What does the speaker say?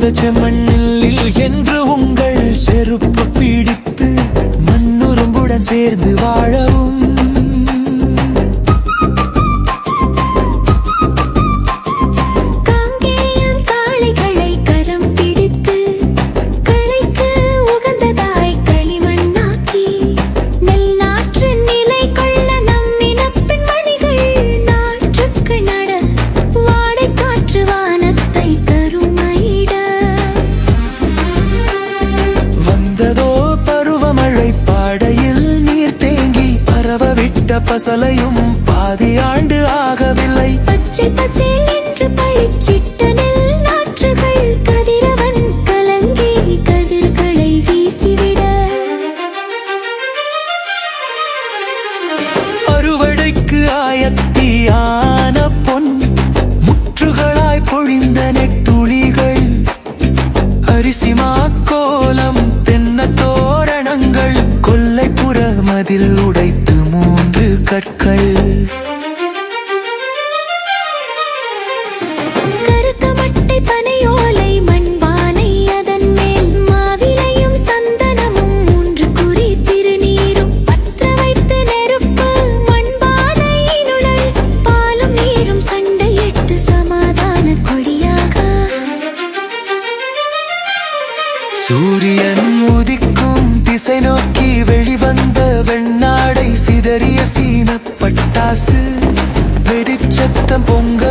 இந்த செம்மண்ணில் என்று உங்கள் செருப்பு பிடித்து மண்ணுரும்புடன் சேர்ந்து வாழவும் பசலையும் பாதி ஆண்டு ஆகவில்லை. பச்சை பசேல் என்று பழிச்சிட்ட நெல் நாற்றுகள் கதிரவன் கலங்கி கதிர்களை வீசிவிட அறுவடைக்கு ஆயத்தியான பொன் முற்றுகளாய் பொழிந்த நெட்டுளிகள் அரிசிமா கோலம் தென்ன தோரணங்கள் கொல்லைப்புற மதில் உடைத்து கற்கள் கருக்கமட்டை பனையோலை மண்பானை அதன் மேல் மாவிலையும் சந்தனமும் மூன்று குறி திருநீரும் பற்ற வைத்து நெருப்பு மண்பானையினுள் பாலும் நீரும் சண்டையிட்டு சமாதான கொடியாக சூரியன் உதிக்கும் திசை நோக்கி வெளிவந்த வெண்ணாடை சிதறிய சீன பட்டாசு வெடிச்சத்தம் பொங்க